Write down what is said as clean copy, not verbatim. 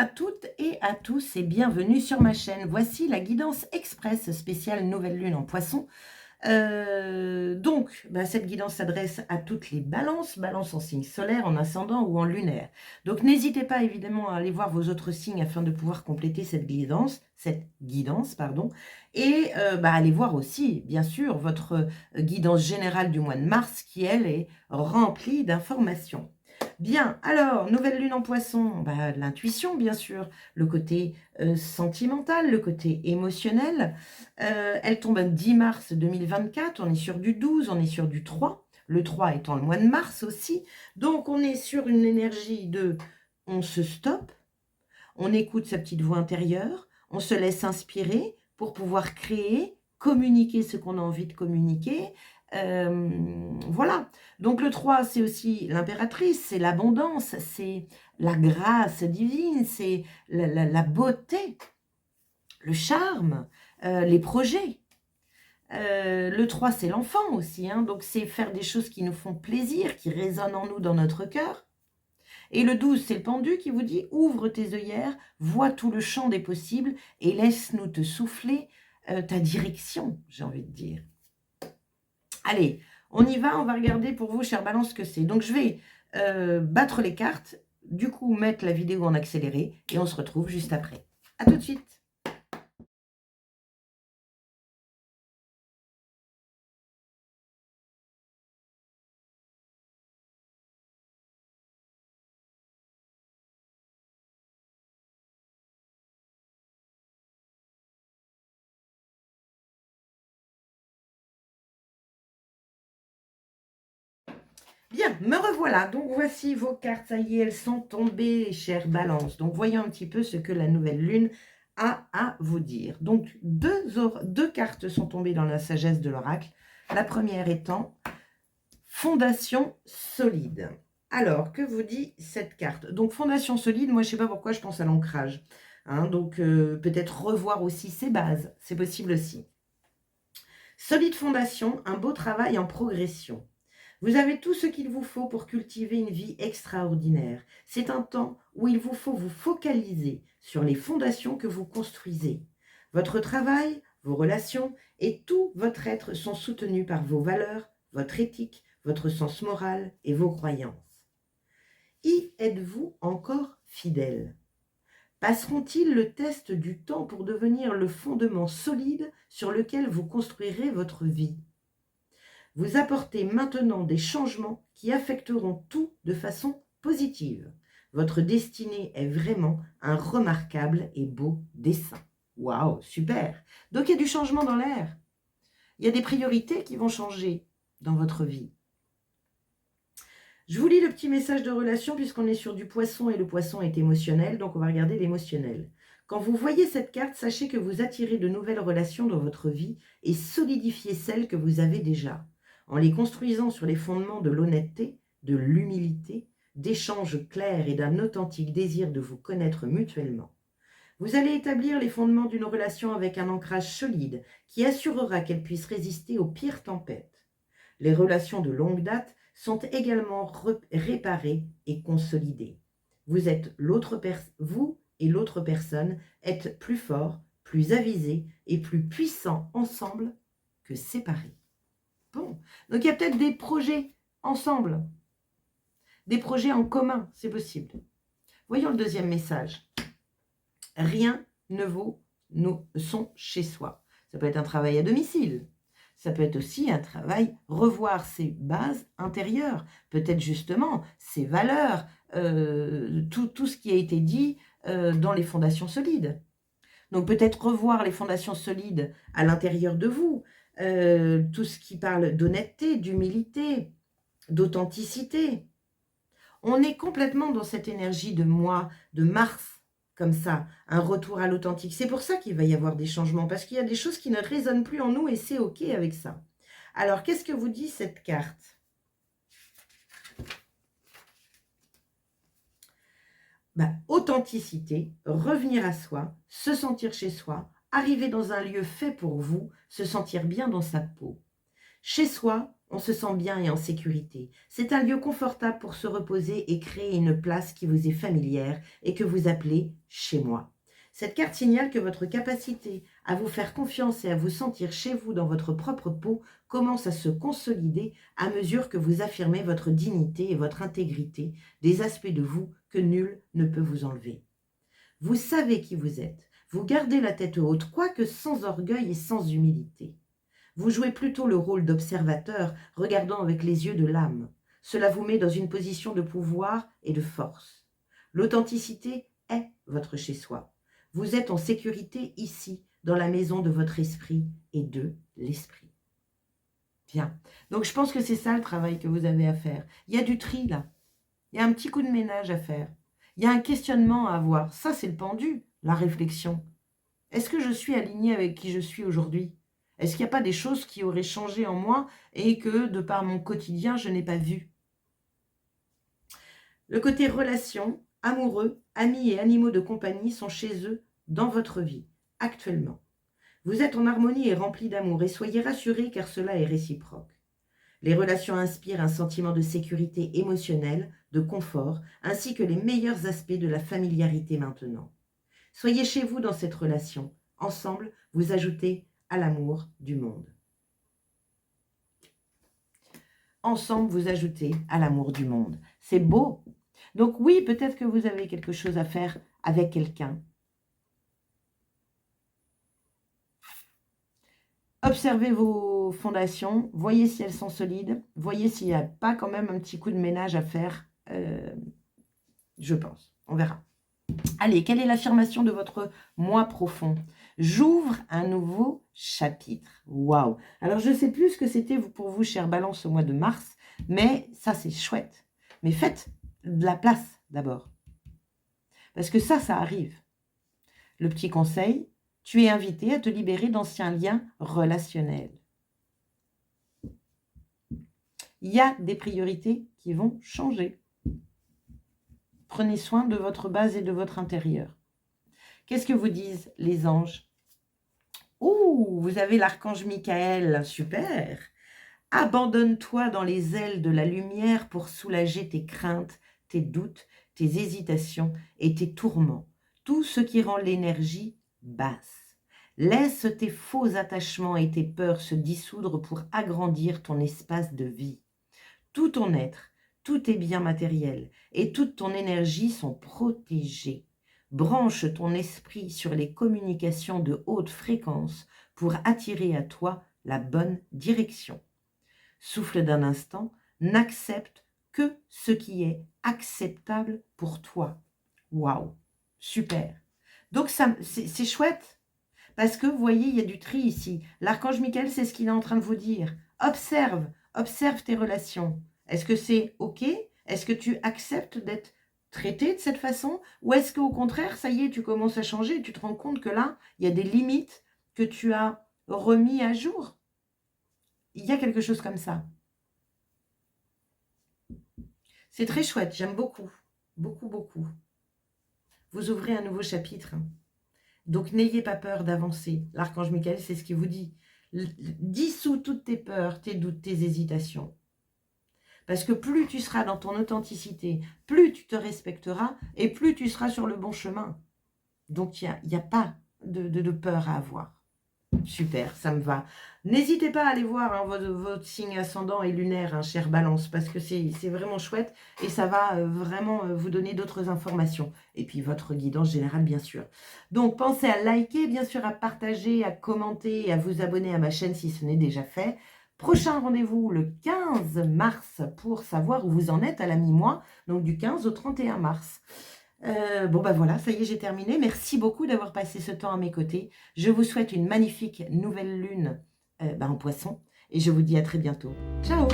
à toutes et à tous et bienvenue sur ma chaîne. Voici la guidance express spéciale nouvelle lune en poisson. Cette guidance s'adresse à toutes les balances, balances en signe solaire, en ascendant ou en lunaire. Donc n'hésitez pas évidemment à aller voir vos autres signes afin de pouvoir compléter cette guidance, et allez voir aussi bien sûr votre guidance générale du mois de mars qui elle est remplie d'informations. Bien, alors, nouvelle lune en poisson, l'intuition bien sûr, le côté sentimental, le côté émotionnel. Elle tombe le 10 mars 2024, on est sur du 12, on est sur du 3, le 3 étant le mois de mars aussi. Donc on est sur une énergie de on se stoppe, on écoute sa petite voix intérieure, on se laisse inspirer pour pouvoir créer, communiquer ce qu'on a envie de communiquer. Voilà, donc le 3 c'est aussi l'impératrice, c'est l'abondance, c'est la grâce divine, c'est la beauté, le charme, les projets. Le 3 c'est l'enfant aussi, hein, donc c'est faire des choses qui nous font plaisir, qui résonnent en nous dans notre cœur. Et le 12 c'est le pendu qui vous dit ouvre tes œillères, vois tout le champ des possibles et laisse-nous te souffler ta direction, j'ai envie de dire. Allez, on y va, on va regarder pour vous, chère Balance, ce que c'est. Donc, je vais battre les cartes, du coup, mettre la vidéo en accéléré, et on se retrouve juste après. À tout de suite. Bien, me revoilà. Donc, voici vos cartes. Ça y est, elles sont tombées, chère Balance. Donc, voyons un petit peu ce que la nouvelle lune a à vous dire. Donc, deux cartes sont tombées dans la sagesse de l'oracle. La première étant fondation solide. Alors, que vous dit cette carte? Donc, fondation solide, moi, je ne sais pas pourquoi je pense à l'ancrage. Hein, donc, peut-être revoir aussi ses bases. C'est possible aussi. Solide fondation, un beau travail en progression. Vous avez tout ce qu'il vous faut pour cultiver une vie extraordinaire. C'est un temps où il vous faut vous focaliser sur les fondations que vous construisez. Votre travail, vos relations et tout votre être sont soutenus par vos valeurs, votre éthique, votre sens moral et vos croyances. Y êtes-vous encore fidèle? Passeront-ils le test du temps pour devenir le fondement solide sur lequel vous construirez votre vie? Vous apportez maintenant des changements qui affecteront tout de façon positive. Votre destinée est vraiment un remarquable et beau dessin. Waouh, super! Donc il y a du changement dans l'air. Il y a des priorités qui vont changer dans votre vie. Je vous lis le petit message de relation puisqu'on est sur du poisson et le poisson est émotionnel, donc on va regarder l'émotionnel. Quand vous voyez cette carte, sachez que vous attirez de nouvelles relations dans votre vie et solidifiez celles que vous avez déjà, en les construisant sur les fondements de l'honnêteté, de l'humilité, d'échanges clairs et d'un authentique désir de vous connaître mutuellement. Vous allez établir les fondements d'une relation avec un ancrage solide qui assurera qu'elle puisse résister aux pires tempêtes. Les relations de longue date sont également réparées et consolidées. Vous et l'autre personne êtes plus forts, plus avisés et plus puissants ensemble que séparés. Bon, donc il y a peut-être des projets ensemble, des projets en commun, c'est possible. Voyons le deuxième message. Rien ne vaut son chez soi. Ça peut être un travail à domicile. Ça peut être aussi un travail, revoir ses bases intérieures, peut-être justement ses valeurs, tout ce qui a été dit dans les fondations solides. Donc peut-être revoir les fondations solides à l'intérieur de vous, tout ce qui parle d'honnêteté, d'humilité, d'authenticité. On est complètement dans cette énergie de mois, de mars, comme ça, un retour à l'authentique. C'est pour ça qu'il va y avoir des changements, parce qu'il y a des choses qui ne résonnent plus en nous et c'est OK avec ça. Alors, qu'est-ce que vous dit cette carte? Authenticité, revenir à soi, se sentir chez soi, arriver dans un lieu fait pour vous, se sentir bien dans sa peau. Chez soi, on se sent bien et en sécurité. C'est un lieu confortable pour se reposer et créer une place qui vous est familière et que vous appelez « chez moi ». Cette carte signale que votre capacité à vous faire confiance et à vous sentir chez vous dans votre propre peau commence à se consolider à mesure que vous affirmez votre dignité et votre intégrité, des aspects de vous que nul ne peut vous enlever. Vous savez qui vous êtes, vous gardez la tête haute, quoique sans orgueil et sans humilité. Vous jouez plutôt le rôle d'observateur, regardant avec les yeux de l'âme. Cela vous met dans une position de pouvoir et de force. L'authenticité est votre chez-soi. Vous êtes en sécurité ici, dans la maison de votre esprit et de l'esprit. Bien. Donc, je pense que c'est ça le travail que vous avez à faire. Il y a du tri, là. Il y a un petit coup de ménage à faire. Il y a un questionnement à avoir. Ça, c'est le pendu, la réflexion. Est-ce que je suis alignée avec qui je suis aujourd'hui ? Est-ce qu'il n'y a pas des choses qui auraient changé en moi et que, de par mon quotidien, je n'ai pas vu ? Le côté relation, amoureux, amis et animaux de compagnie sont chez eux dans votre vie, actuellement. Vous êtes en harmonie et rempli d'amour et soyez rassurés car cela est réciproque. Les relations inspirent un sentiment de sécurité émotionnelle, de confort, ainsi que les meilleurs aspects de la familiarité maintenant. Soyez chez vous dans cette relation. Ensemble, vous ajoutez à l'amour du monde. Ensemble, vous ajoutez à l'amour du monde. C'est beau. Donc oui, peut-être que vous avez quelque chose à faire avec quelqu'un. Observez vos fondations, voyez si elles sont solides, voyez s'il n'y a pas quand même un petit coup de ménage à faire, je pense. On verra. Allez, quelle est l'affirmation de votre moi profond ? J'ouvre un nouveau chapitre. Waouh! Alors, je ne sais plus ce que c'était pour vous, chère Balance, au mois de mars, mais ça, c'est chouette. Mais faites de la place d'abord. Parce que ça arrive. Le petit conseil, tu es invité à te libérer d'anciens liens relationnels. Il y a des priorités qui vont changer. Prenez soin de votre base et de votre intérieur. Qu'est-ce que vous disent les anges ? Ouh, vous avez l'archange Michael, super. Abandonne-toi dans les ailes de la lumière pour soulager tes craintes, tes doutes, tes hésitations et tes tourments, tout ce qui rend l'énergie basse. Laisse tes faux attachements et tes peurs se dissoudre pour agrandir ton espace de vie. Tout ton être, tous tes biens matériels et toute ton énergie sont protégés. Branche ton esprit sur les communications de haute fréquence pour attirer à toi la bonne direction. Souffle d'un instant, n'accepte que ce qui est acceptable pour toi. Waouh, super. Donc c'est chouette parce que vous voyez, il y a du tri ici. L'archange Michael, c'est ce qu'il est en train de vous dire. Observe tes relations. Est-ce que c'est OK ? Est-ce que tu acceptes d'être traité de cette façon ? Ou est-ce qu'au contraire, ça y est, tu commences à changer et tu te rends compte que là, il y a des limites que tu as remis à jour ? Il y a quelque chose comme ça. C'est très chouette, j'aime beaucoup, beaucoup, beaucoup. Vous ouvrez un nouveau chapitre. Donc, n'ayez pas peur d'avancer. L'archange Michael, c'est ce qu'il vous dit. Dissous toutes tes peurs, tes doutes, tes hésitations. Parce que plus tu seras dans ton authenticité, plus tu te respecteras et plus tu seras sur le bon chemin. Donc, il n'y a pas de peur à avoir. Super, ça me va. N'hésitez pas à aller voir votre signe ascendant et lunaire, chère Balance, parce que c'est vraiment chouette et ça va vraiment vous donner d'autres informations. Et puis votre guidance générale, bien sûr. Donc, pensez à liker, bien sûr, à partager, à commenter et à vous abonner à ma chaîne si ce n'est déjà fait. Prochain rendez-vous le 15 mars pour savoir où vous en êtes à la mi-mois, donc du 15 au 31 mars. Bon, ben voilà, ça y est, j'ai terminé. Merci beaucoup d'avoir passé ce temps à mes côtés. Je vous souhaite une magnifique nouvelle lune en poisson et je vous dis à très bientôt. Ciao!